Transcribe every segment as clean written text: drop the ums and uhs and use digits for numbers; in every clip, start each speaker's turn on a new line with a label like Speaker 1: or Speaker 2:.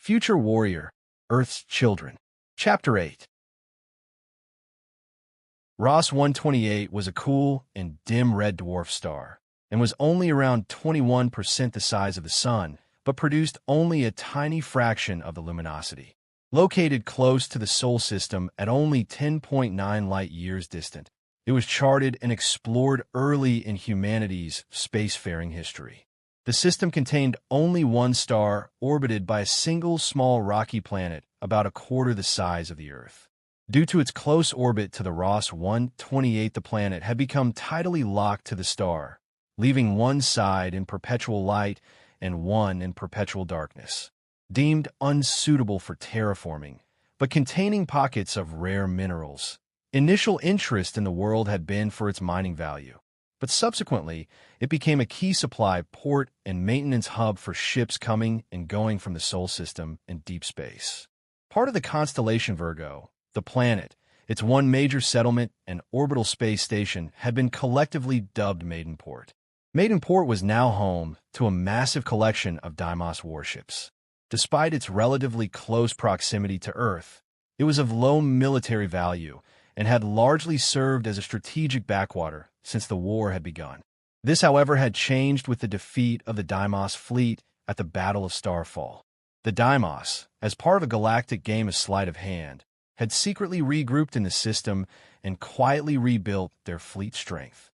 Speaker 1: Future Warrior, Earth's Children. Chapter 8. Ross 128 was a cool and dim red dwarf star, and was only around 21% the size of the Sun, but produced only a tiny fraction of the luminosity. Located close to the Solar System at only 10.9 light-years distant, it was charted and explored early in humanity's spacefaring history. The system contained only one star orbited by a single small rocky planet about a quarter the size of the Earth. Due to its close orbit to the Ross 128, the planet had become tidally locked to the star, leaving one side in perpetual light and one in perpetual darkness. Deemed unsuitable for terraforming, but containing pockets of rare minerals. Initial interest in the world had been for its mining value, but subsequently it became a key supply port and maintenance hub for ships coming and going from the Solar System and deep space. Part of the constellation Virgo, the planet, its one major settlement and orbital space station had been collectively dubbed Maidenport. Maidenport was now home to a massive collection of Deimos warships. Despite its relatively close proximity to Earth, it was of low military value and had largely served as a strategic backwater since the war had begun. This, however, had changed with the defeat of the Deimos fleet at the Battle of Starfall. The Deimos, as part of a galactic game of sleight of hand, had secretly regrouped in the system and quietly rebuilt their fleet strength.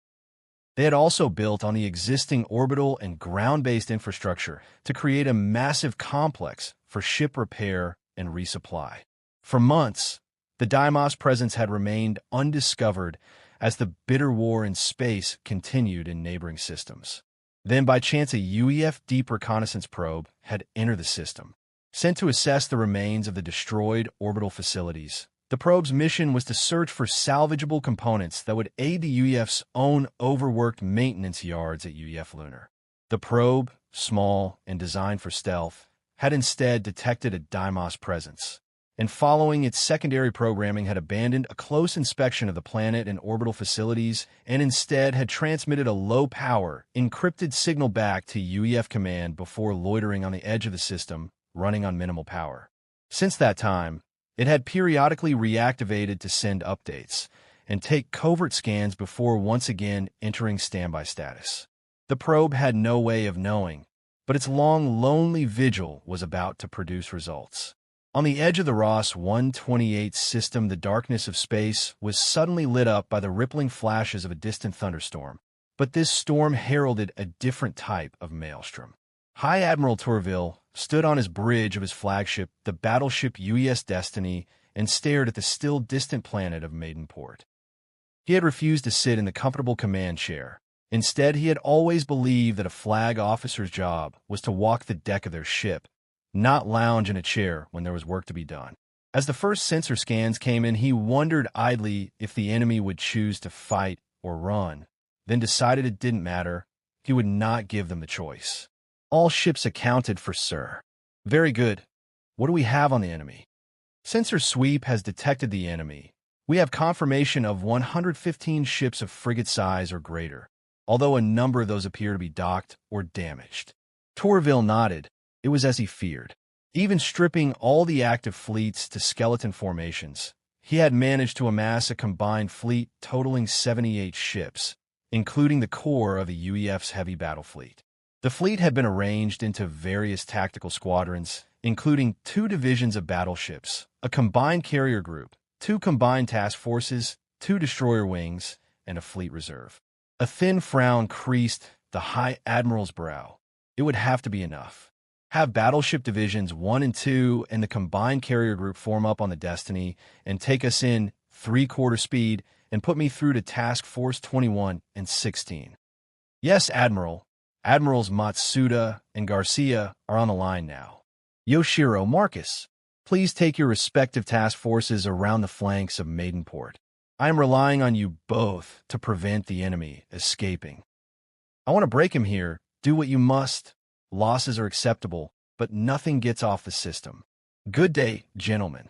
Speaker 1: They had also built on the existing orbital and ground-based infrastructure to create a massive complex for ship repair and resupply. For months, the Deimos presence had remained undiscovered as the bitter war in space continued in neighboring systems. Then, by chance, a UEF deep reconnaissance probe had entered the system. Sent to assess the remains of the destroyed orbital facilities, the probe's mission was to search for salvageable components that would aid the UEF's own overworked maintenance yards at UEF Lunar. The probe, small and designed for stealth, had instead detected a Deimos presence, and following its secondary programming had abandoned a close inspection of the planet and orbital facilities and instead had transmitted a low-power, encrypted signal back to UEF command before loitering on the edge of the system, running on minimal power. Since that time, it had periodically reactivated to send updates and take covert scans before once again entering standby status. The probe had no way of knowing, but its long, lonely vigil was about to produce results. On the edge of the Ross 128 system, the darkness of space was suddenly lit up by the rippling flashes of a distant thunderstorm, but this storm heralded a different type of maelstrom. High Admiral Tourville stood on his bridge of his flagship, the battleship UES Destiny, and stared at the still distant planet of Maidenport. He had refused to sit in the comfortable command chair. Instead, he had always believed that a flag officer's job was to walk the deck of their ship, not lounge in a chair when there was work to be done. As the first sensor scans came in, he wondered idly if the enemy would choose to fight or run, then decided it didn't matter. He would not give them the choice. All ships accounted for, sir. Very good. What do we have on the enemy? Sensor sweep has detected the enemy. We have confirmation of 115 ships of frigate size or greater, although a number of those appear to be docked or damaged. Tourville nodded. It was as he feared. Even stripping all the active fleets to skeleton formations, he had managed to amass a combined fleet totaling 78 ships, including the core of the UEF's heavy battle fleet. The fleet had been arranged into various tactical squadrons, including 2 divisions of battleships, a combined carrier group, 2 combined task forces, 2 destroyer wings, and a fleet reserve. A thin frown creased the High Admiral's brow. It would have to be enough. Have battleship divisions 1 and 2 and the combined carrier group form up on the Destiny and take us in 3/4 speed and put me through to Task Force 21 and 16. Yes, Admiral. Admirals Matsuda and Garcia are on the line now. Yoshiro, Marcus, please take your respective task forces around the flanks of Maidenport. I am relying on you both to prevent the enemy escaping. I want to break him here. Do what you must. Losses are acceptable, but nothing gets off the system. Good day, gentlemen.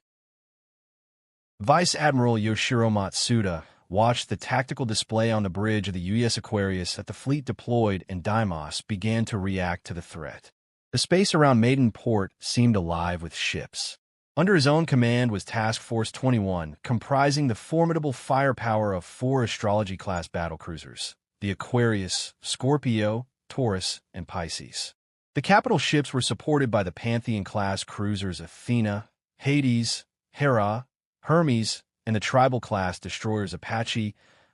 Speaker 1: Vice Admiral Yoshiro Matsuda watched the tactical display on the bridge of the UES Aquarius as the fleet deployed and Deimos began to react to the threat. The space around Maiden Port seemed alive with ships. Under his own command was Task Force 21, comprising the formidable firepower of 4 astrology-class battlecruisers, the Aquarius, Scorpio, Taurus, and Pisces. The capital ships were supported by the Pantheon-class cruisers Athena, Hades, Hera, Hermes, and the tribal-class destroyers Apache,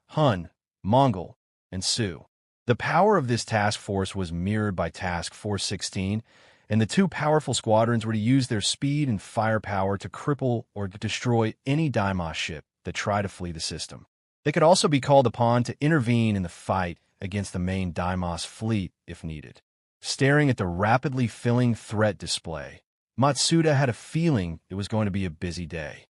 Speaker 1: Hun, Mongol, and Sioux. The power of this task force was mirrored by Task Force 16, and the 2 powerful squadrons were to use their speed and firepower to cripple or destroy any Deimos ship that tried to flee the system. They could also be called upon to intervene in the fight against the main Deimos fleet if needed. Staring at the rapidly filling threat display, Matsuda had a feeling it was going to be a busy day.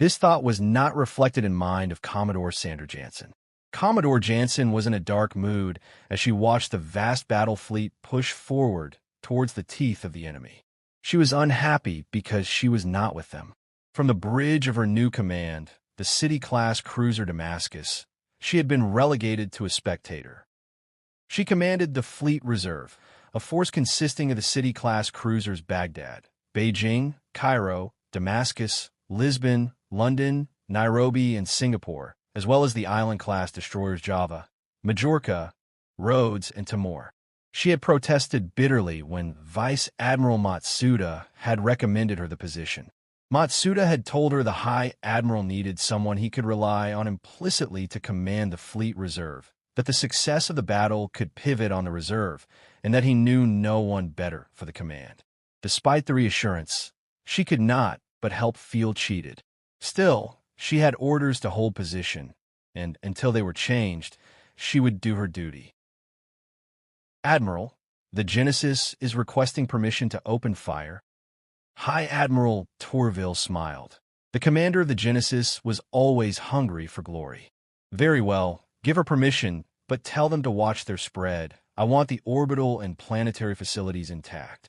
Speaker 1: This thought was not reflected in mind of Commodore Sandra Jansen. Commodore Jansen was in a dark mood as she watched the vast battle fleet push forward towards the teeth of the enemy. She was unhappy because she was not with them. From the bridge of her new command, the City-class cruiser Damascus, she had been relegated to a spectator. She commanded the Fleet Reserve, a force consisting of the City-class cruisers Baghdad, Beijing, Cairo, Damascus, Lisbon, London, Nairobi, and Singapore, as well as the island-class destroyers Java, Majorca, Rhodes, and Timor. She had protested bitterly when Vice Admiral Matsuda had recommended her the position. Matsuda had told her the High Admiral needed someone he could rely on implicitly to command the Fleet Reserve, that the success of the battle could pivot on the reserve, and that he knew no one better for the command. Despite the reassurance, she could not but help feel cheated. Still, she had orders to hold position, and until they were changed, she would do her duty. Admiral, the Genesis is requesting permission to open fire. High Admiral Tourville smiled. The commander of the Genesis was always hungry for glory. Very well, give her permission, but tell them to watch their spread. I want the orbital and planetary facilities intact.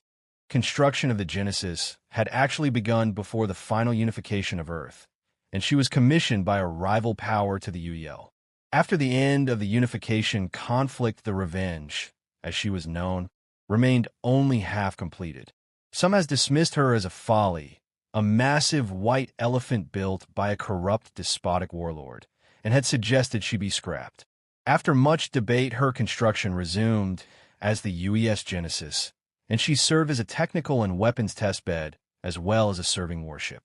Speaker 1: Construction of the Genesis had actually begun before the final unification of Earth, and she was commissioned by a rival power to the UEL. After the end of the unification, Conflict the Revenge, as she was known, remained only half completed. Some has dismissed her as a folly, a massive white elephant built by a corrupt despotic warlord, and had suggested she be scrapped. After much debate, her construction resumed as the UES Genesis, and she served as a technical and weapons test bed as well as a serving warship.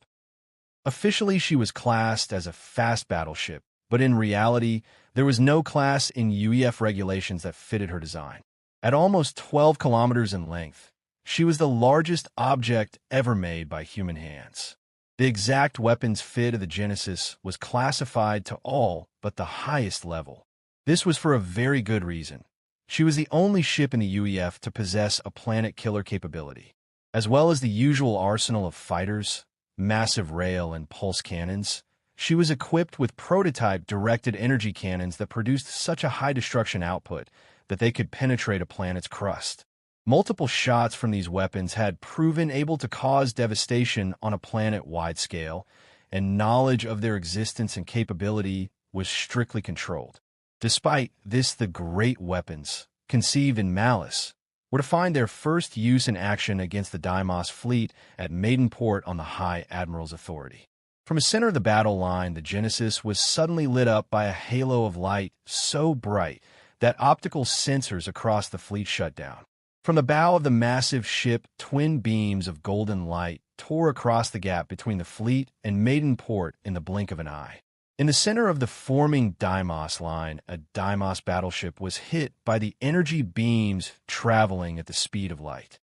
Speaker 1: Officially, she was classed as a fast battleship, but in reality, there was no class in UEF regulations that fitted her design. At almost 12 kilometers in length, she was the largest object ever made by human hands. The exact weapons fit of the Genesis was classified to all but the highest level. This was for a very good reason. She was the only ship in the UEF to possess a planet-killer capability, as well as the usual arsenal of fighters, massive rail and pulse cannons. She was equipped with prototype directed energy cannons that produced such a high destruction output that they could penetrate a planet's crust. Multiple shots from these weapons had proven able to cause devastation on a planet-wide scale, and knowledge of their existence and capability was strictly controlled. Despite this, the great weapons, conceived in malice, were to find their first use in action against the Deimos fleet at Maiden Port on the High Admiral's authority. From the center of the battle line, the Genesis was suddenly lit up by a halo of light so bright that optical sensors across the fleet shut down. From the bow of the massive ship, twin beams of golden light tore across the gap between the fleet and Maiden Port in the blink of an eye. In the center of the forming Deimos line, a Deimos battleship was hit by the energy beams traveling at the speed of light.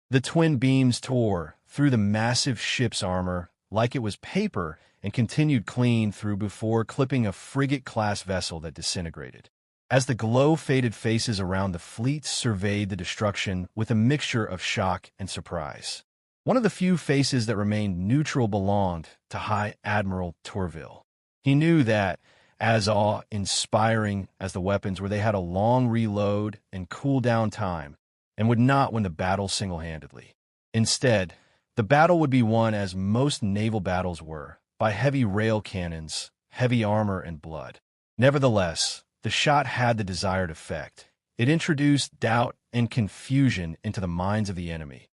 Speaker 1: The twin beams tore through the massive ship's armor like it was paper and continued clean through before clipping a frigate-class vessel that disintegrated. As the glow-faded faces around the fleet surveyed the destruction with a mixture of shock and surprise. One of the few faces that remained neutral belonged to High Admiral Tourville. He knew that, as awe-inspiring as the weapons were, they had a long reload and cool-down time, and would not win the battle single-handedly. Instead, the battle would be won, as most naval battles were, by heavy rail cannons, heavy armor, and blood. Nevertheless, the shot had the desired effect. It introduced doubt and confusion into the minds of the enemy.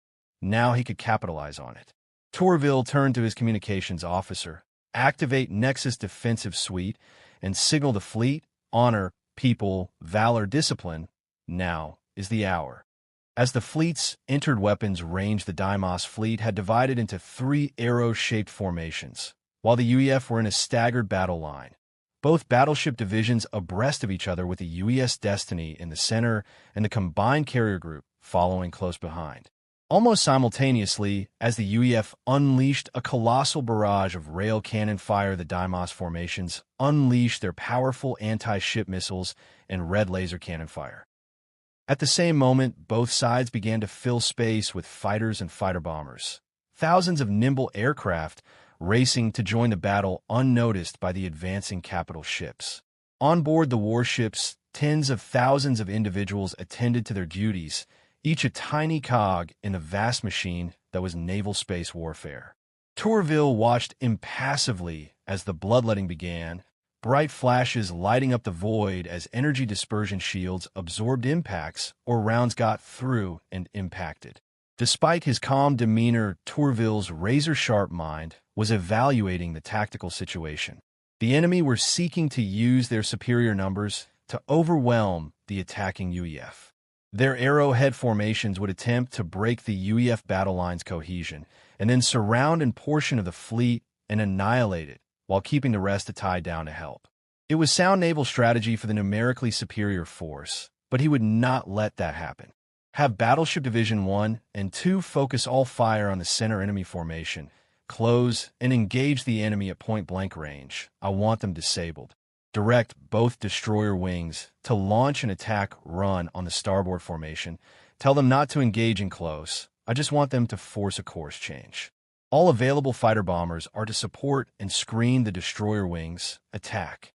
Speaker 1: Now he could capitalize on it. Tourville turned to his communications officer. Activate Nexus Defensive Suite and signal the fleet, honor, people, valor, discipline. Now is the hour. As the fleet's entered weapons range, the Deimos fleet had divided into 3 arrow-shaped formations, while the UEF were in a staggered battle line. Both battleship divisions abreast of each other, with the UES Destiny in the center and the combined carrier group following close behind. Almost simultaneously, as the UEF unleashed a colossal barrage of rail cannon fire, the Deimos formations unleashed their powerful anti-ship missiles and red laser cannon fire. At the same moment, both sides began to fill space with fighters and fighter bombers. Thousands of nimble aircraft racing to join the battle unnoticed by the advancing capital ships. On board the warships, tens of thousands of individuals attended to their duties, each a tiny cog in the vast machine that was naval space warfare. Tourville watched impassively as the bloodletting began, bright flashes lighting up the void as energy dispersion shields absorbed impacts or rounds got through and impacted. Despite his calm demeanor, Tourville's razor-sharp mind was evaluating the tactical situation. The enemy were seeking to use their superior numbers to overwhelm the attacking UEF. Their arrowhead formations would attempt to break the UEF battle line's cohesion and then surround a portion of the fleet and annihilate it while keeping the rest tied down to help. It was sound naval strategy for the numerically superior force, but he would not let that happen. Have Battleship Division 1 and 2 focus all fire on the center enemy formation, close and engage the enemy at point-blank range. I want them disabled. Direct both destroyer wings to launch an attack run on the starboard formation. Tell them not to engage in close. I just want them to force a course change. All available fighter bombers are to support and screen the destroyer wings. Attack.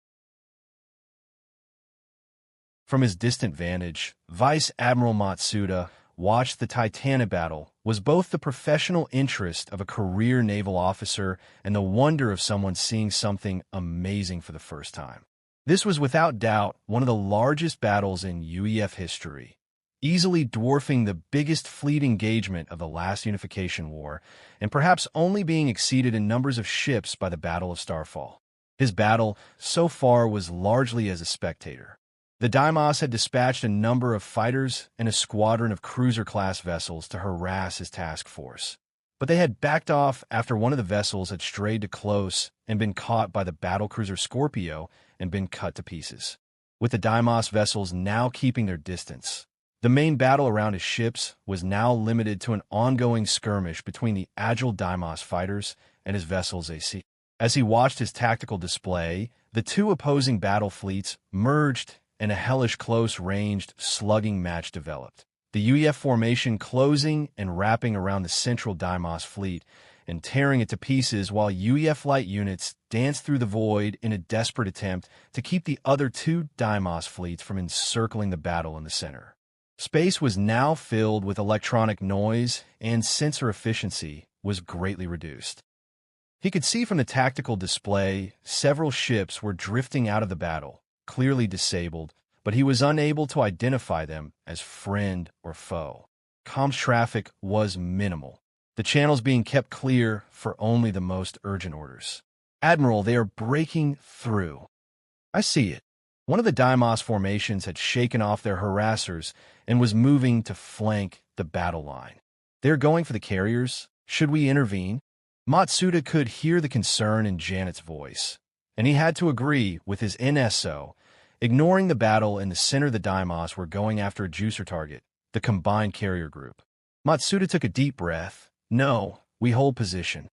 Speaker 1: From his distant vantage, Vice Admiral Matsuda watched the Titanic battle was both the professional interest of a career naval officer and the wonder of someone seeing something amazing for the first time. This was without doubt one of the largest battles in UEF history, easily dwarfing the biggest fleet engagement of the last unification war, and perhaps only being exceeded in numbers of ships by the Battle of Starfall. His battle, so far, was largely as a spectator. The Deimos had dispatched a number of fighters and a squadron of cruiser-class vessels to harass his task force. But they had backed off after one of the vessels had strayed too close and been caught by the battlecruiser Scorpio and been cut to pieces. With the Deimos vessels now keeping their distance, the main battle around his ships was now limited to an ongoing skirmish between the agile Deimos fighters and his vessel's AC. As he watched his tactical display, the 2 opposing battle fleets merged and a hellish close-ranged slugging match developed. The UEF formation closing and wrapping around the central Deimos fleet and tearing it to pieces while UEF light units danced through the void in a desperate attempt to keep the other 2 Deimos fleets from encircling the battle in the center. Space was now filled with electronic noise and sensor efficiency was greatly reduced. He could see from the tactical display several ships were drifting out of the battle, clearly disabled, but he was unable to identify them as friend or foe. Comms traffic was minimal, the channels being kept clear for only the most urgent orders. Admiral, they are breaking through. I see it. One of the Deimos formations had shaken off their harassers and was moving to flank the battle line. They're going for the carriers. Should we intervene? Matsuda could hear the concern in Janet's voice, and he had to agree with his NSO. Ignoring the battle in the center, the Deimos were going after a juicer target, the combined carrier group. Matsuda took a deep breath. No, we hold position.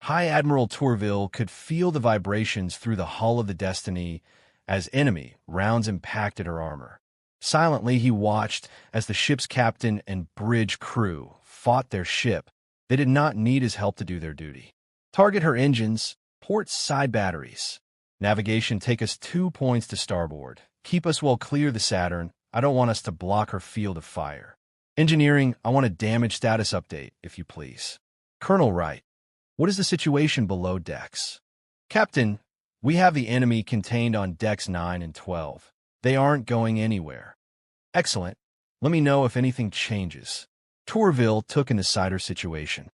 Speaker 1: High Admiral Tourville could feel the vibrations through the hull of the Destiny as enemy rounds impacted her armor. Silently, he watched as the ship's captain and bridge crew fought their ship. They did not need his help to do their duty. Target her engines. Port side batteries. Navigation, take us 2 points to starboard. Keep us well clear the Saturn. I don't want us to block her field of fire. Engineering, I want a damage status update, if you please. Colonel Wright, what is the situation below decks? Captain, we have the enemy contained on decks 9 and 12. They aren't going anywhere. Excellent. Let me know if anything changes. Tourville took in the cider situation.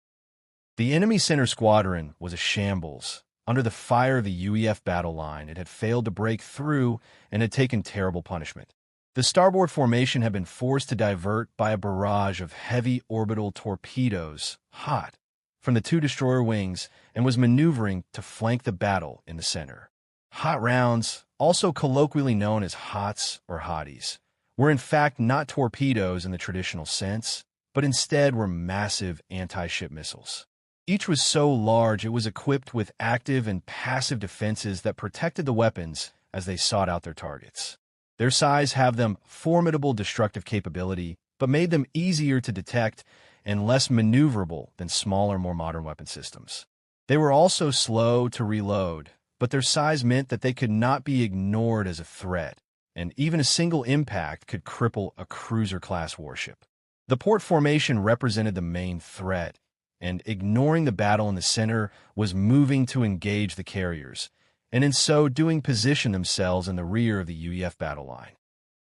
Speaker 1: The enemy center squadron was a shambles. Under the fire of the UEF battle line, it had failed to break through and had taken terrible punishment. The starboard formation had been forced to divert by a barrage of heavy orbital torpedoes, hot, from the two destroyer wings, and was maneuvering to flank the battle in the center. Hot rounds, also colloquially known as HOTS or hotties, were in fact not torpedoes in the traditional sense, but instead were massive anti-ship missiles. Each was so large it was equipped with active and passive defenses that protected the weapons as they sought out their targets. Their size have them formidable destructive capability, but made them easier to detect and less maneuverable than smaller, more modern weapon systems. They were also slow to reload, but their size meant that they could not be ignored as a threat, and even a single impact could cripple a cruiser-class warship. The port formation represented the main threat, and ignoring the battle in the center was moving to engage the carriers, and in so doing position themselves in the rear of the UEF battle line.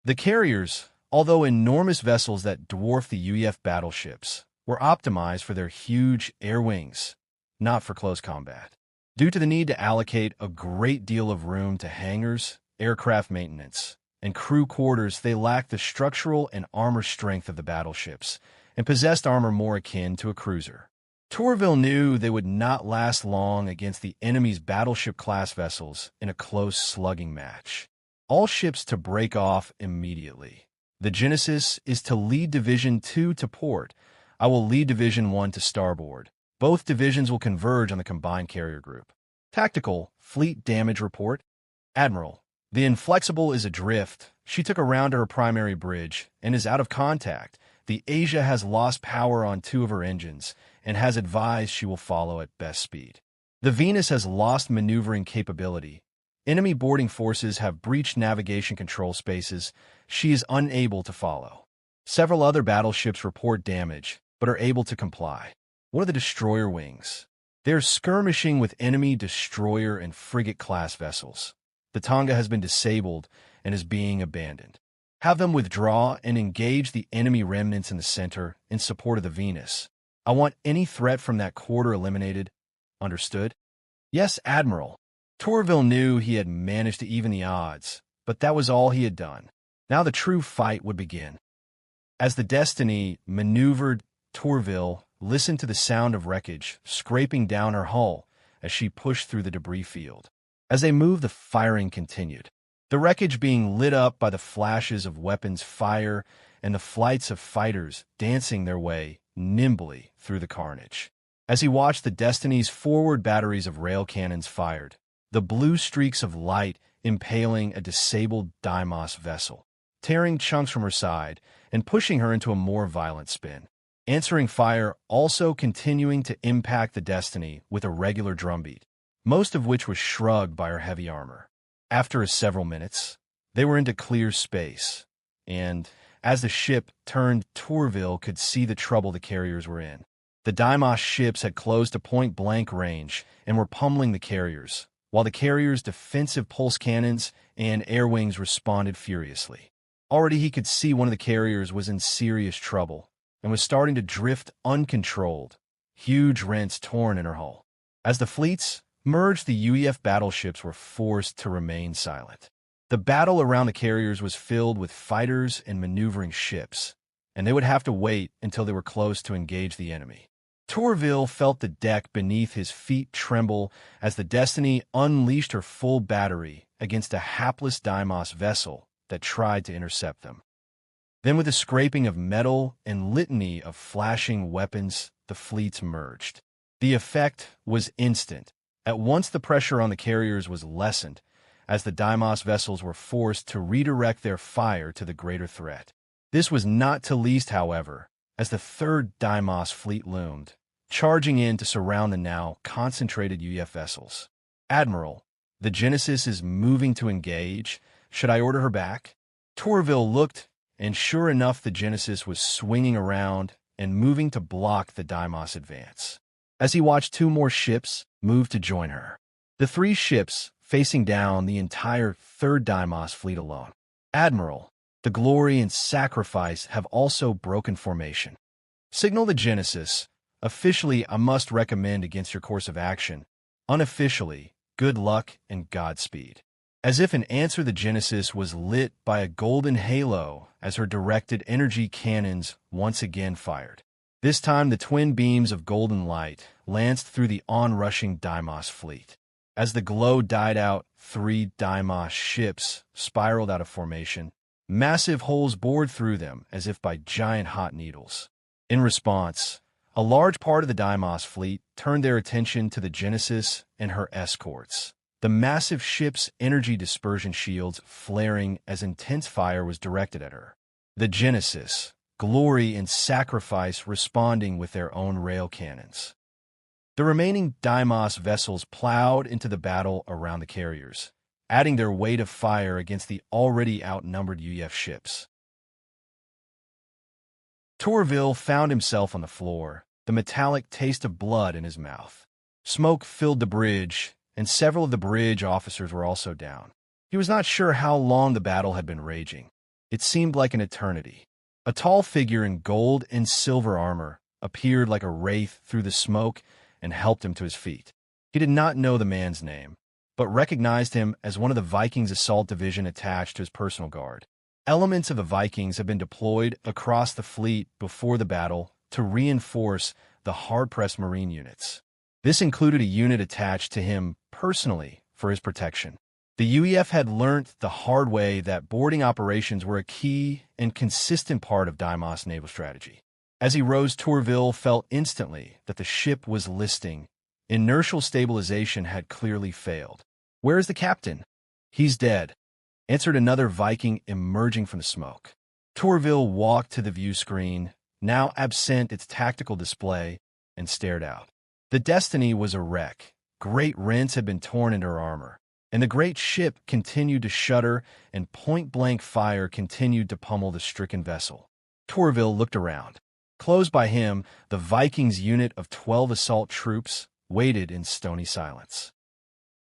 Speaker 1: The carriers, although enormous vessels that dwarf the UEF battleships, were optimized for their huge air wings, not for close combat. Due to the need to allocate a great deal of room to hangars, aircraft maintenance, and crew quarters, they lacked the structural and armor strength of the battleships, and possessed armor more akin to a cruiser. Tourville knew they would not last long against the enemy's battleship-class vessels in a close slugging match. All ships to break off immediately. The Genesis is to lead Division 2 to port. I will lead Division 1 to starboard. Both divisions will converge on the combined carrier group. Tactical Fleet Damage Report. Admiral, the Inflexible is adrift. She took a round to her primary bridge and is out of contact. The Asia has lost power on 2 of her engines and has advised she will follow at best speed. The Venus has lost maneuvering capability. Enemy boarding forces have breached navigation control spaces. She is unable to follow. Several other battleships report damage, but are able to comply. One of the destroyer wings. They are skirmishing with enemy destroyer and frigate-class vessels. The Tonga has been disabled and is being abandoned. Have them withdraw and engage the enemy remnants in the center in support of the Venus. I want any threat from that quarter eliminated. Understood? Yes, Admiral. Tourville knew he had managed to even the odds, but that was all he had done. Now the true fight would begin. As the Destiny maneuvered, Tourville listened to the sound of wreckage scraping down her hull as she pushed through the debris field. As they moved, the firing continued. The wreckage being lit up by the flashes of weapons fire and the flights of fighters dancing their way nimbly through the carnage. As he watched the Destiny's forward batteries of rail cannons fired, the blue streaks of light impaling a disabled Deimos vessel, tearing chunks from her side and pushing her into a more violent spin. Answering fire also continuing to impact the Destiny with a regular drumbeat, most of which was shrugged by her heavy armor. After several minutes, they were into clear space, and as the ship turned, Tourville could see the trouble the carriers were in. The Deimos ships had closed to point-blank range and were pummeling the carriers, while the carriers' defensive pulse cannons and air wings responded furiously. Already he could see one of the carriers was in serious trouble and was starting to drift uncontrolled, huge rents torn in her hull. As the fleets merged, the UEF battleships were forced to remain silent. The battle around the carriers was filled with fighters and maneuvering ships, and they would have to wait until they were close to engage the enemy. Tourville felt the deck beneath his feet tremble as the Destiny unleashed her full battery against a hapless Deimos vessel that tried to intercept them. Then, with a scraping of metal and litany of flashing weapons, the fleets merged. The effect was instant. At once the pressure on the carriers was lessened, as the Deimos vessels were forced to redirect their fire to the greater threat. This was not to least, however, as the third Deimos fleet loomed, charging in to surround the now concentrated UEF vessels. Admiral, the Genesis is moving to engage. Should I order her back? Tourville looked, and sure enough, the Genesis was swinging around and moving to block the Deimos advance. As he watched 2 more ships move to join her, the 3 ships facing down the entire third Deimos fleet alone. Admiral, The Glory and Sacrifice have also broken formation. Signal the Genesis. Officially, I must recommend against your course of action. Unofficially, good luck and Godspeed. As if in answer, the Genesis was lit by a golden halo as her directed energy cannons once again fired. This time, the twin beams of golden light lanced through the onrushing Deimos fleet. As the glow died out, 3 Deimos ships spiraled out of formation. Massive holes bored through them as if by giant hot needles. In response, a large part of the Deimos fleet turned their attention to the Genesis and her escorts. The massive ship's energy dispersion shields flaring as intense fire was directed at her. The Genesis, Glory and Sacrifice responding with their own rail cannons. The remaining Deimos vessels plowed into the battle around the carriers, adding their weight of fire against the already outnumbered UEF ships. Tourville found himself on the floor, the metallic taste of blood in his mouth. Smoke filled the bridge, and several of the bridge officers were also down. He was not sure how long the battle had been raging. It seemed like an eternity. A tall figure in gold and silver armor appeared like a wraith through the smoke and helped him to his feet. He did not know the man's name, but recognized him as one of the Vikings' assault division attached to his personal guard. Elements of the Vikings had been deployed across the fleet before the battle to reinforce the hard-pressed Marine units. This included a unit attached to him personally for his protection. The UEF had learnt the hard way that boarding operations were a key and consistent part of Deimos' naval strategy. As he rose, Tourville felt instantly that the ship was listing. Inertial stabilization had clearly failed. "Where is the captain?" "He's dead," answered another Viking emerging from the smoke. Tourville walked to the view screen, now absent its tactical display, and stared out. The Destiny was a wreck. Great rents had been torn into her armor, and the great ship continued to shudder, and point-blank fire continued to pummel the stricken vessel. Tourville looked around. Close by him, the Vikings' unit of 12 assault troops waited in stony silence.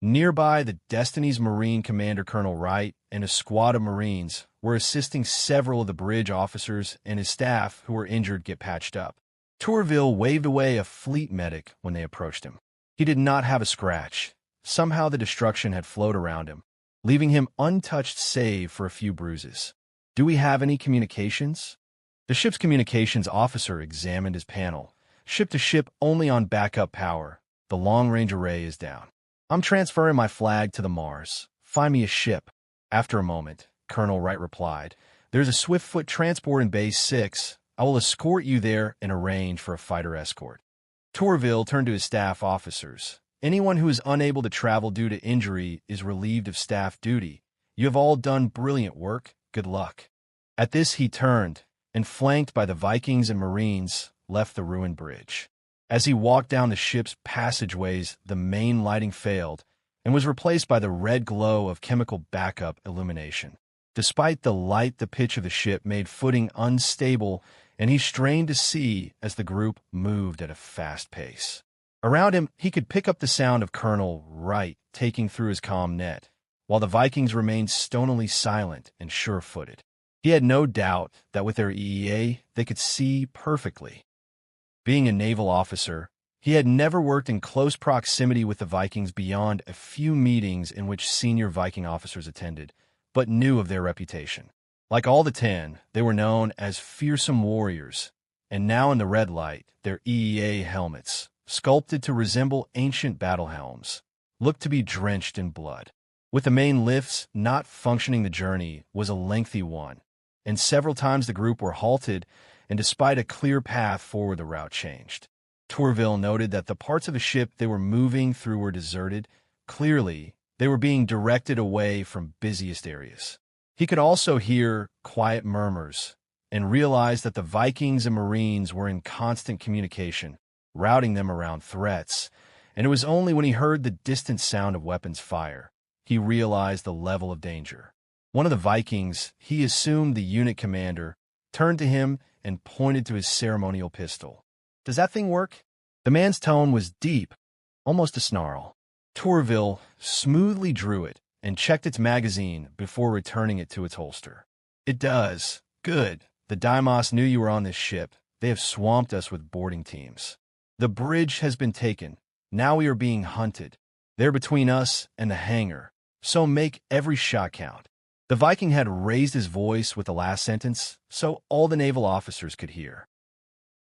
Speaker 1: Nearby, the Destiny's Marine Commander Colonel Wright and a squad of Marines were assisting several of the bridge officers and his staff who were injured get patched up. Tourville waved away a fleet medic when they approached him. He did not have a scratch. Somehow the destruction had flowed around him, leaving him untouched save for a few bruises. "Do we have any communications?" The ship's communications officer examined his panel. "Ship to ship only on backup power. The long-range array is down. I'm transferring my flag to the Mars. Find me a ship." After a moment, Colonel Wright replied, "There's a Swiftfoot transport in Base 6. I will escort you there and arrange for a fighter escort." Tourville turned to his staff officers. "Anyone who is unable to travel due to injury is relieved of staff duty. You have all done brilliant work. Good luck." At this he turned, and flanked by the Vikings and Marines, left the ruined bridge. As he walked down the ship's passageways, the main lighting failed and was replaced by the red glow of chemical backup illumination. Despite the light, the pitch of the ship made footing unstable, and he strained to see as the group moved at a fast pace. Around him, he could pick up the sound of Colonel Wright taking through his comm net, while the Vikings remained stonily silent and sure-footed. He had no doubt that with their EEA, they could see perfectly. Being a naval officer, he had never worked in close proximity with the Vikings beyond a few meetings in which senior Viking officers attended, but knew of their reputation. Like all the 10, they were known as fearsome warriors, and now in the red light, their EEA helmets, sculpted to resemble ancient battle helms, looked to be drenched in blood. With the main lifts not functioning, the journey was a lengthy one, and several times the group were halted, and despite a clear path forward, the route changed. Tourville noted that the parts of the ship they were moving through were deserted. Clearly, they were being directed away from busiest areas. He could also hear quiet murmurs and realized that the Vikings and Marines were in constant communication, routing them around threats, and it was only when he heard the distant sound of weapons fire he realized the level of danger. One of the Vikings, he assumed the unit commander, turned to him and pointed to his ceremonial pistol. "Does that thing work?" The man's tone was deep, almost a snarl. Tourville smoothly drew it and checked its magazine before returning it to its holster. It does. Good. The Deimos knew you were on this ship. They have swamped us with boarding teams. The bridge has been taken. Now we are being hunted. They're between us and the hangar, so make every shot count. The Viking had raised his voice with the last sentence, so all the naval officers could hear.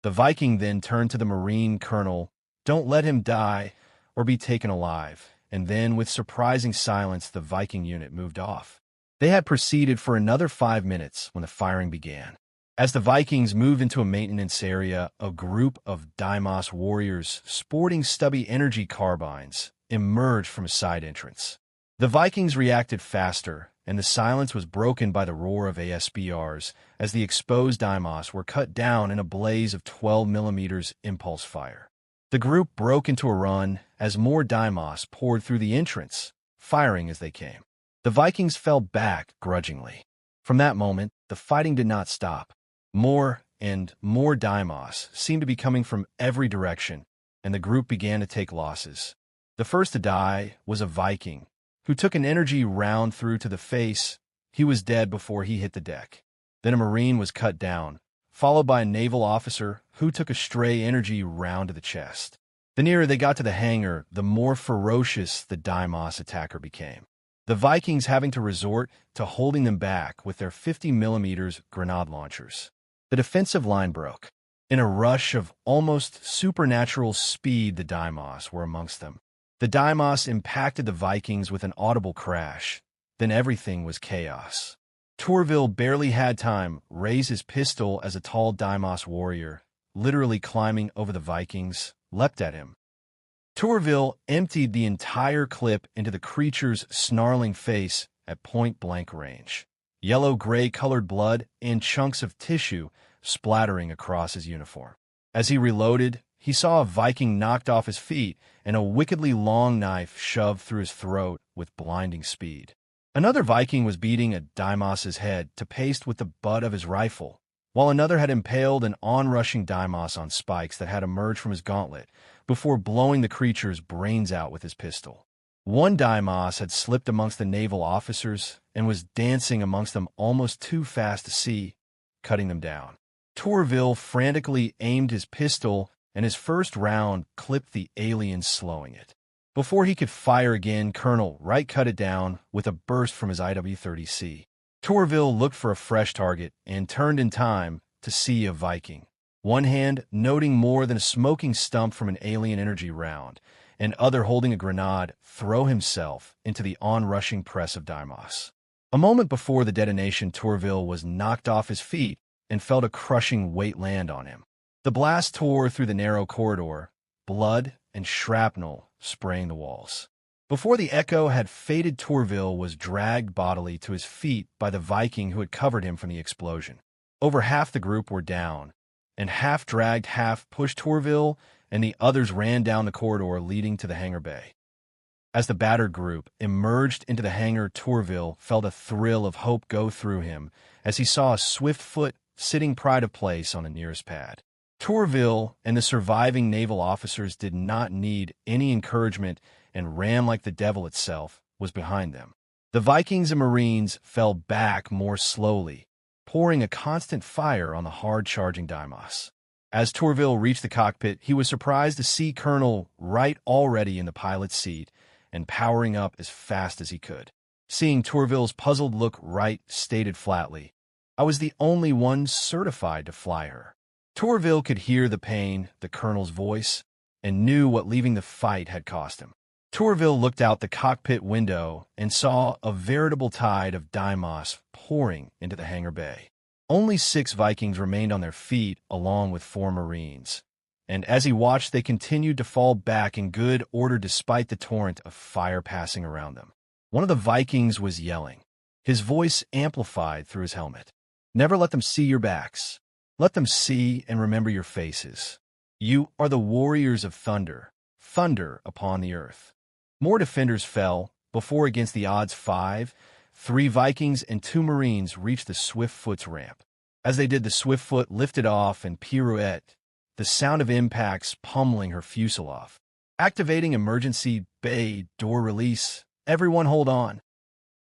Speaker 1: The Viking then turned to the Marine colonel. Don't let him die or be taken alive. And then, with surprising silence, the Viking unit moved off. They had proceeded for another 5 minutes when the firing began. As the Vikings moved into a maintenance area, a group of Deimos warriors sporting stubby energy carbines emerged from a side entrance. The Vikings reacted faster, and the silence was broken by the roar of ASBRs as the exposed Deimos were cut down in a blaze of 12mm impulse fire. The group broke into a run as more Deimos poured through the entrance, firing as they came. The Vikings fell back grudgingly. From that moment, the fighting did not stop. More and more Deimos seemed to be coming from every direction, and the group began to take losses. The first to die was a Viking, who took an energy round through to the face. He was dead before he hit the deck. Then a Marine was cut down, followed by a naval officer who took a stray energy round to the chest. The nearer they got to the hangar, the more ferocious the Deimos attacker became. The Vikings having to resort to holding them back with their 50mm grenade launchers. The defensive line broke. In a rush of almost supernatural speed, the Deimos were amongst them. The Deimos impacted the Vikings with an audible crash. Then everything was chaos. Tourville barely had time raise his pistol as a tall Deimos warrior, literally climbing over the Vikings, leapt at him. Tourville emptied the entire clip into the creature's snarling face at point-blank range. Yellow-gray colored blood and chunks of tissue splattering across his uniform. As he reloaded, he saw a Viking knocked off his feet and a wickedly long knife shoved through his throat with blinding speed. Another Viking was beating a Deimos's head to paste with the butt of his rifle, while another had impaled an onrushing Deimos on spikes that had emerged from his gauntlet before blowing the creature's brains out with his pistol. One Deimos had slipped amongst the naval officers and was dancing amongst them almost too fast to see, cutting them down. Tourville frantically aimed his pistol, and his first round clipped the alien, slowing it. Before he could fire again, Colonel Wright cut it down with a burst from his IW-30C. Tourville looked for a fresh target and turned in time to see a Viking, one hand noting more than a smoking stump from an alien energy round, and other holding a grenade, throw himself into the onrushing press of Deimos. A moment before the detonation, Tourville was knocked off his feet and felt a crushing weight land on him. The blast tore through the narrow corridor, blood and shrapnel spraying the walls. Before the echo had faded, Tourville was dragged bodily to his feet by the Viking who had covered him from the explosion. Over half the group were down, and half dragged, half pushed Tourville, and the others ran down the corridor leading to the hangar bay. As the battered group emerged into the hangar, Tourville felt a thrill of hope go through him as he saw a swift foot sitting pride of place on the nearest pad. Tourville and the surviving naval officers did not need any encouragement and ran like the devil itself was behind them. The Vikings and Marines fell back more slowly, pouring a constant fire on the hard-charging Deimos. As Tourville reached the cockpit, he was surprised to see Colonel Wright already in the pilot's seat and powering up as fast as he could. Seeing Tourville's puzzled look, Wright stated flatly, "I was the only one certified to fly her." Tourville could hear the pain, the colonel's voice, and knew what leaving the fight had cost him. Tourville looked out the cockpit window and saw a veritable tide of Deimos pouring into the hangar bay. Only 6 Vikings remained on their feet, along with 4 Marines, and as he watched, they continued to fall back in good order despite the torrent of fire passing around them. One of the Vikings was yelling, his voice amplified through his helmet. "Never let them see your backs. Let them see and remember your faces. You are the warriors of thunder, thunder upon the earth." More defenders fell before, against the odds 5, 3 Vikings and 2 Marines reached the Swiftfoot's ramp. As they did, the Swiftfoot lifted off and pirouette, the sound of impacts pummeling her fuselage. Activating emergency bay door release. Everyone hold on.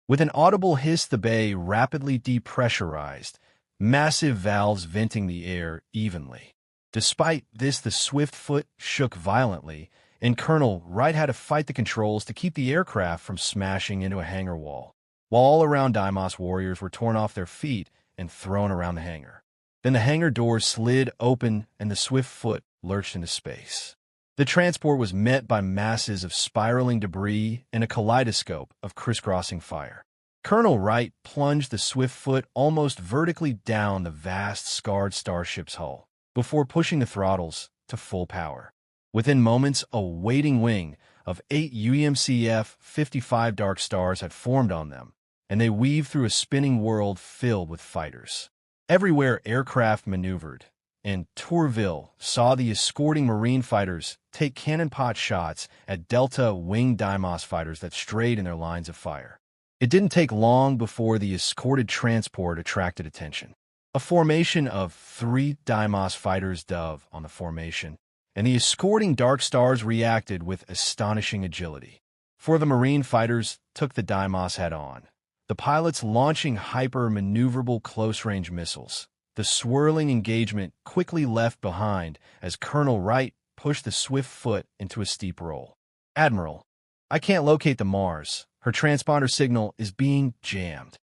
Speaker 1: With an audible hiss, the bay rapidly depressurized, massive valves venting the air evenly. Despite this, the swift foot shook violently, and Colonel Wright had to fight the controls to keep the aircraft from smashing into a hangar wall, while all around Deimos warriors were torn off their feet and thrown around the hangar. Then the hangar doors slid open and the swift foot lurched into space. The transport was met by masses of spiraling debris and a kaleidoscope of crisscrossing fire. Colonel Wright plunged the swift foot almost vertically down the vast, scarred starship's hull, before pushing the throttles to full power. Within moments, a waiting wing of 8 UMCF-55 Dark Stars had formed on them, and they weaved through a spinning world filled with fighters. Everywhere aircraft maneuvered, and Tourville saw the escorting Marine fighters take cannon-pot shots at Delta-winged Deimos fighters that strayed in their lines of fire. It didn't take long before the escorted transport attracted attention. A formation of 3 Deimos fighters dove on the formation, and the escorting Dark Stars reacted with astonishing agility. 4 of the Marine fighters took the Deimos head-on, the pilots launching hyper-maneuverable close-range missiles. The swirling engagement quickly left behind as Colonel Wright pushed the swift foot into a steep roll. "Admiral, I can't locate the Mars. Her transponder signal is being jammed."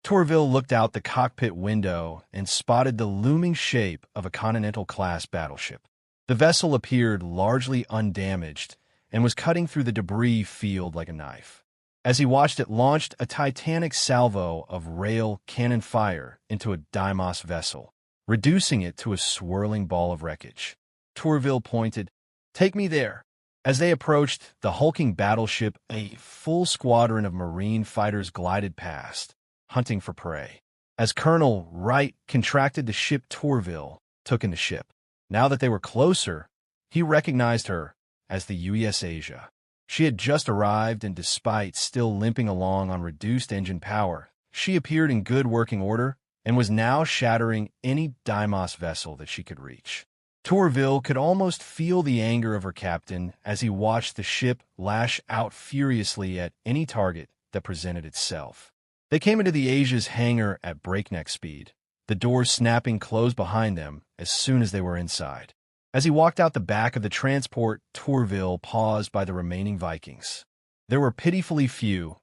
Speaker 1: Tourville looked out the cockpit window and spotted the looming shape of a Continental-class battleship. The vessel appeared largely undamaged and was cutting through the debris field like a knife. As he watched, it launched a titanic salvo of rail cannon fire into a Deimos vessel, reducing it to a swirling ball of wreckage. Tourville pointed, "Take me there." As they approached the hulking battleship, a full squadron of Marine fighters glided past, hunting for prey. As Colonel Wright contracted the ship, Tourville took in the ship. Now that they were closer, he recognized her as the UES Asia. She had just arrived, and despite still limping along on reduced engine power, she appeared in good working order and was now shattering any Deimos vessel that she could reach. Tourville could almost feel the anger of her captain as he watched the ship lash out furiously at any target that presented itself. They came into the Asia's hangar at breakneck speed, the doors snapping closed behind them as soon as they were inside. As he walked out the back of the transport, Tourville paused by the remaining Vikings. There were pitifully few.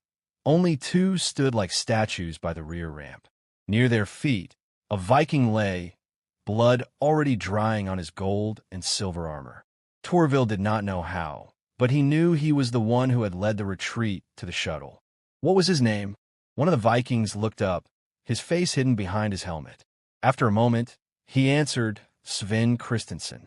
Speaker 1: Only 2 stood like statues by the rear ramp. Near their feet, a Viking lay, blood already drying on his gold and silver armor. Tourville did not know how, but he knew he was the one who had led the retreat to the shuttle. What was his name? One of the Vikings looked up, his face hidden behind his helmet. After a moment, he answered, "Sven Christensen."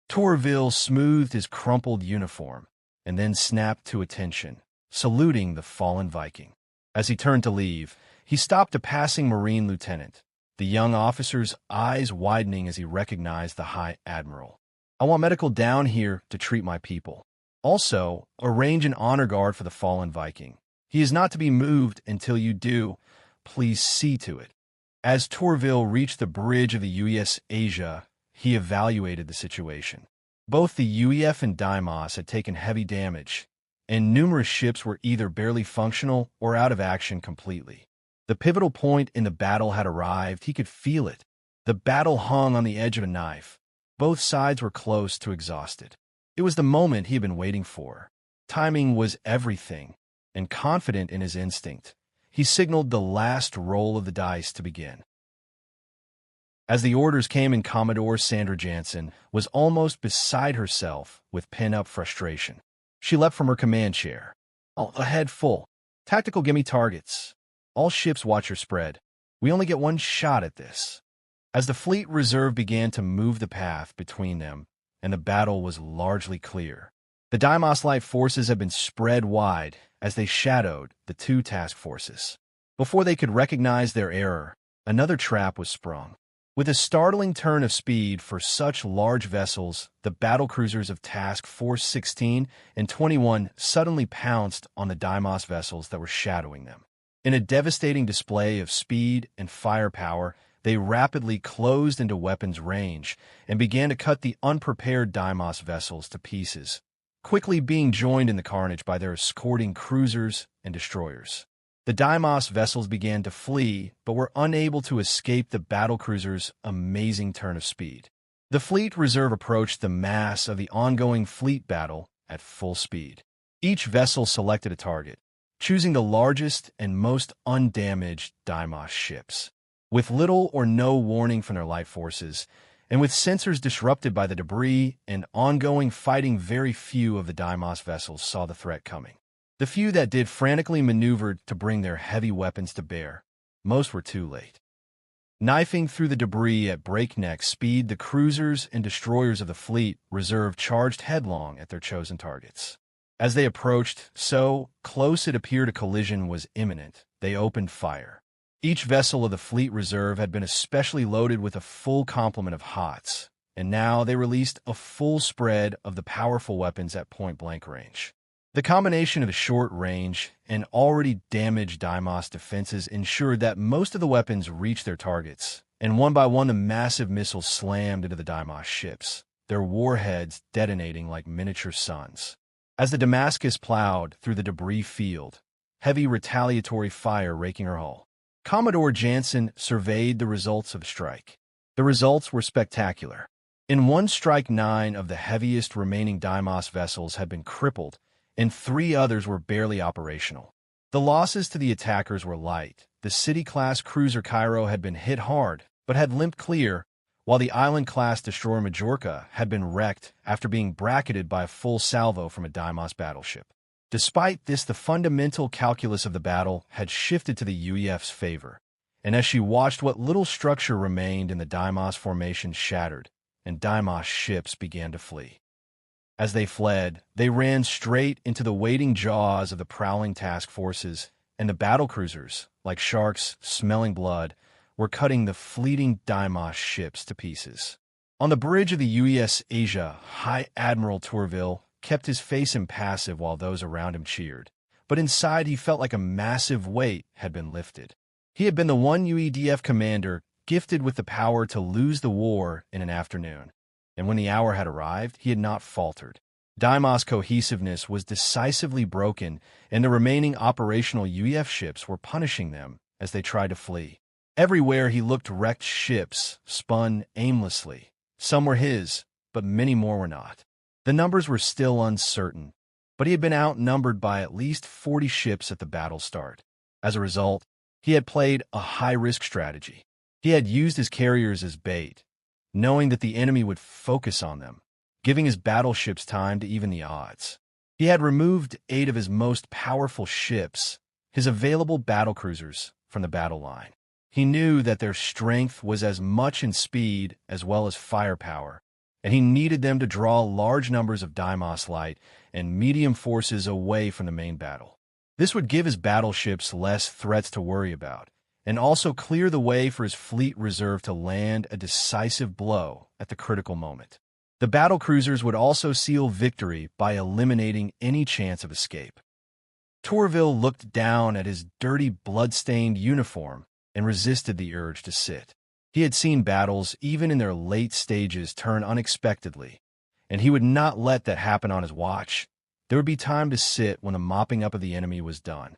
Speaker 1: Tourville smoothed his crumpled uniform and then snapped to attention, saluting the fallen Viking. As he turned to leave, he stopped a passing Marine lieutenant, the young officer's eyes widening as he recognized the High Admiral. "I want medical down here to treat my people. Also, arrange an honor guard for the fallen Viking. He is not to be moved until you do. Please see to it." As Tourville reached the bridge of the UES Asia, he evaluated the situation. Both the UEF and Deimos had taken heavy damage, and numerous ships were either barely functional or out of action completely. The pivotal point in the battle had arrived. He could feel it. The battle hung on the edge of a knife. Both sides were close to exhausted. It was the moment he had been waiting for. Timing was everything, and confident in his instinct, he signaled the last roll of the dice to begin. As the orders came in, Commodore Sandra Jansen was almost beside herself with pent-up frustration. She leapt from her command chair. "All ahead full. Tactical, gimme targets. All ships watch your spread. We only get one shot at this." As the fleet reserve began to move the path between them, and the battle was largely clear, the Deimos Light forces had been spread wide as they shadowed the 2 task forces. Before they could recognize their error, another trap was sprung. With a startling turn of speed for such large vessels, the battlecruisers of Task Force 16 and 21 suddenly pounced on the Deimos vessels that were shadowing them. In a devastating display of speed and firepower, they rapidly closed into weapons range and began to cut the unprepared Deimos vessels to pieces, quickly being joined in the carnage by their escorting cruisers and destroyers. The Deimos vessels began to flee, but were unable to escape the battlecruiser's amazing turn of speed. The fleet reserve approached the mass of the ongoing fleet battle at full speed. Each vessel selected a target, choosing the largest and most undamaged Deimos ships. With little or no warning from their life forces, and with sensors disrupted by the debris and ongoing fighting, very few of the Deimos vessels saw the threat coming. The few that did frantically maneuvered to bring their heavy weapons to bear. Most were too late. Knifing through the debris at breakneck speed, the cruisers and destroyers of the fleet reserve charged headlong at their chosen targets. As they approached, so close it appeared a collision was imminent, they opened fire. Each vessel of the fleet reserve had been especially loaded with a full complement of HOTS, and now they released a full spread of the powerful weapons at point-blank range. The combination of the short range and already damaged Deimos defenses ensured that most of the weapons reached their targets, and one by one the massive missiles slammed into the Deimos ships, their warheads detonating like miniature suns. As the Damascus plowed through the debris field, heavy retaliatory fire raking her hull, Commodore Jansen surveyed the results of the strike. The results were spectacular. In one strike, 9 of the heaviest remaining Deimos vessels had been crippled, and 3 others were barely operational. The losses to the attackers were light. The City-class cruiser Cairo had been hit hard, but had limped clear, while the Island-class destroyer Majorca had been wrecked after being bracketed by a full salvo from a Deimos battleship. Despite this, the fundamental calculus of the battle had shifted to the UEF's favor, and as she watched what little structure remained in the Deimos formation shattered, and Deimos ships began to flee. As they fled, they ran straight into the waiting jaws of the prowling task forces, and the battlecruisers, like sharks smelling blood, were cutting the fleeting Deimos ships to pieces. On the bridge of the UES Asia, High Admiral Tourville kept his face impassive while those around him cheered, but inside he felt like a massive weight had been lifted. He had been the one UEDF commander gifted with the power to lose the war in an afternoon, and when the hour had arrived, he had not faltered. Deimos cohesiveness was decisively broken, and the remaining operational UEF ships were punishing them as they tried to flee. Everywhere he looked, wrecked ships spun aimlessly. Some were his, but many more were not. The numbers were still uncertain, but he had been outnumbered by at least 40 ships at the battle start. As a result, he had played a high-risk strategy. He had used his carriers as bait, knowing that the enemy would focus on them, giving his battleships time to even the odds. He had removed 8 of his most powerful ships, his available battlecruisers, from the battle line. He knew that their strength was as much in speed as well as firepower, and he needed them to draw large numbers of Deimos light and medium forces away from the main battle. This would give his battleships less threats to worry about, and also clear the way for his fleet reserve to land a decisive blow at the critical moment. The battlecruisers would also seal victory by eliminating any chance of escape. Tourville looked down at his dirty, blood-stained uniform and resisted the urge to sit. He had seen battles, even in their late stages, turn unexpectedly, and he would not let that happen on his watch. There would be time to sit when the mopping up of the enemy was done.